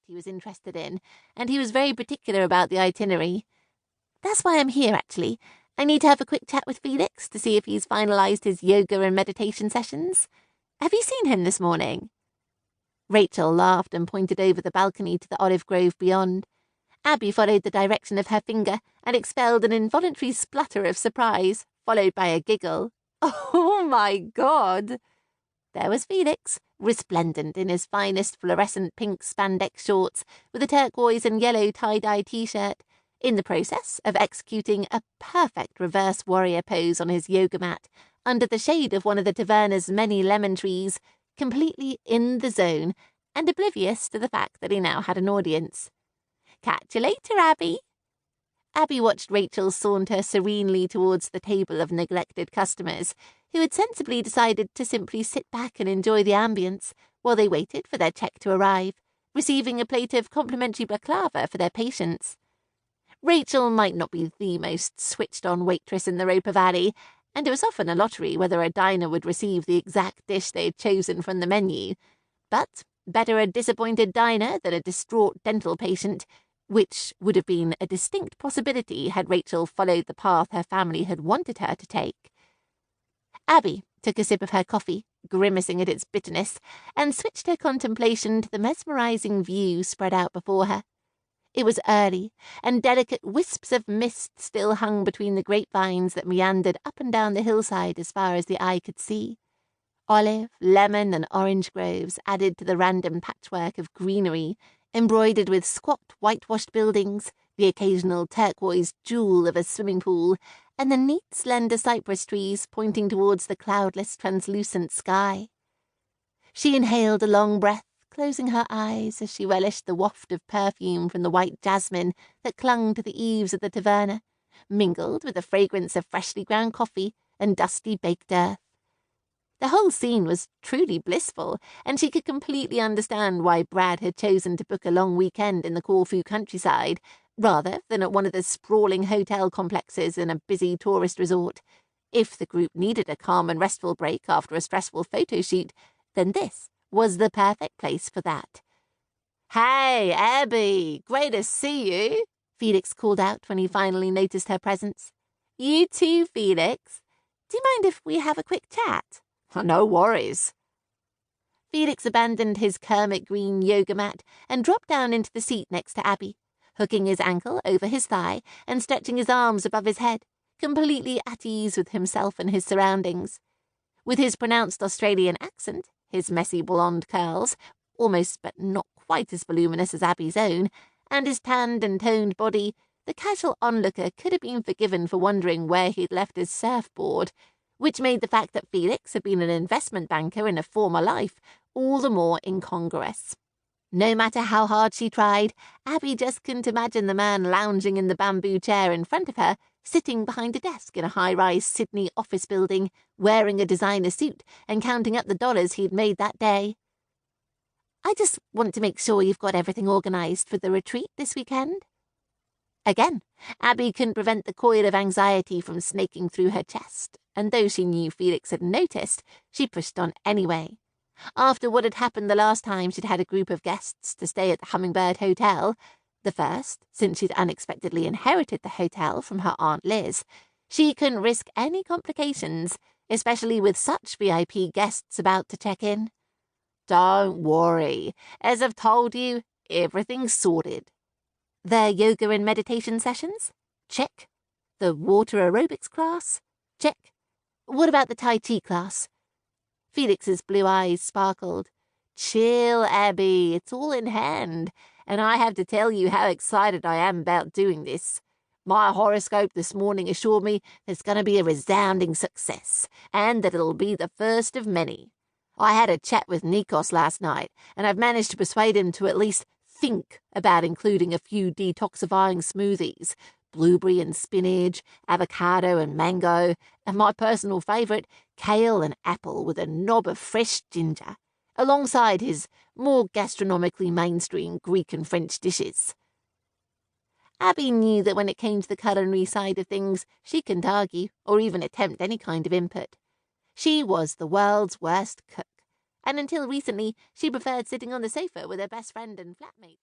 he was interested in, and he was very particular about the itinerary. That's why I'm here, actually. I need to have a quick chat with Felix to see if he's finalised his yoga and meditation sessions. Have you seen him this morning? Rachel laughed and pointed over the balcony to the olive grove beyond. Abbie followed the direction of her finger and expelled an involuntary splutter of surprise, followed by a giggle. Oh, my God! There was Felix, resplendent in his finest fluorescent pink spandex shorts, with a turquoise and yellow tie-dye t-shirt, in the process of executing a perfect reverse warrior pose on his yoga mat, under the shade of one of the taverna's many lemon trees, completely in the zone, and oblivious to the fact that he now had an audience. Catch you later, Abbie. Abbie watched Rachel saunter serenely towards the table of neglected customers, who had sensibly decided to simply sit back and enjoy the ambience while they waited for their check to arrive, receiving a plate of complimentary baklava for their patience. Rachel might not be the most switched-on waitress in the Roper Valley, and it was often a lottery whether a diner would receive the exact dish they had chosen from the menu. But better a disappointed diner than a distraught dental patient, which would have been a distinct possibility had Rachel followed the path her family had wanted her to take. Abbie took a sip of her coffee, grimacing at its bitterness, and switched her contemplation to the mesmerising view spread out before her. It was early, and delicate wisps of mist still hung between the grapevines that meandered up and down the hillside as far as the eye could see. Olive, lemon, and orange groves added to the random patchwork of greenery, embroidered with squat whitewashed buildings, the occasional turquoise jewel of a swimming pool, and the neat slender cypress trees pointing towards the cloudless translucent sky. She inhaled a long breath, closing her eyes as she relished the waft of perfume from the white jasmine that clung to the eaves of the taverna, mingled with the fragrance of freshly ground coffee and dusty baked earth. The whole scene was truly blissful, and she could completely understand why Brad had chosen to book a long weekend in the Corfu countryside, rather than at one of the sprawling hotel complexes in a busy tourist resort. If the group needed a calm and restful break after a stressful photo shoot, then this was the perfect place for that. "Hey, Abbie! Great to see you!" Felix called out when he finally noticed her presence. "You too, Felix. Do you mind if we have a quick chat?" "No worries." Felix abandoned his Kermit green yoga mat and dropped down into the seat next to Abbie, hooking his ankle over his thigh and stretching his arms above his head, completely at ease with himself and his surroundings. With his pronounced Australian accent, his messy blonde curls, almost but not quite as voluminous as Abbie's own, and his tanned and toned body, the casual onlooker could have been forgiven for wondering where he'd left his surfboard, which made the fact that Felix had been an investment banker in a former life all the more incongruous. No matter how hard she tried, Abbie just couldn't imagine the man lounging in the bamboo chair in front of her, sitting behind a desk in a high-rise Sydney office building, wearing a designer suit and counting up the dollars he'd made that day. "I just want to make sure you've got everything organised for the retreat this weekend." Again, Abbie couldn't prevent the coil of anxiety from snaking through her chest, and though she knew Felix had noticed, she pushed on anyway. After what had happened the last time she'd had a group of guests to stay at the Hummingbird Hotel, the first since she'd unexpectedly inherited the hotel from her Aunt Liz, she couldn't risk any complications, especially with such VIP guests about to check in. "Don't worry. As I've told you, everything's sorted." The yoga and meditation sessions? Check. The water aerobics class? Check. What about the Tai Chi class? Felix's blue eyes sparkled. "Chill, Abbie. It's all in hand. And I have to tell you how excited I am about doing this. My horoscope this morning assured me that it's going to be a resounding success, and that it'll be the first of many. I had a chat with Nikos last night, and I've managed to persuade him to at least think about including a few detoxifying smoothies, blueberry and spinach, avocado and mango, and my personal favourite, kale and apple with a knob of fresh ginger, alongside his more gastronomically mainstream Greek and French dishes." Abbie knew that when it came to the culinary side of things, she couldn't argue or even attempt any kind of input. She was the world's worst cook, and until recently she preferred sitting on the sofa with her best friend and flatmate.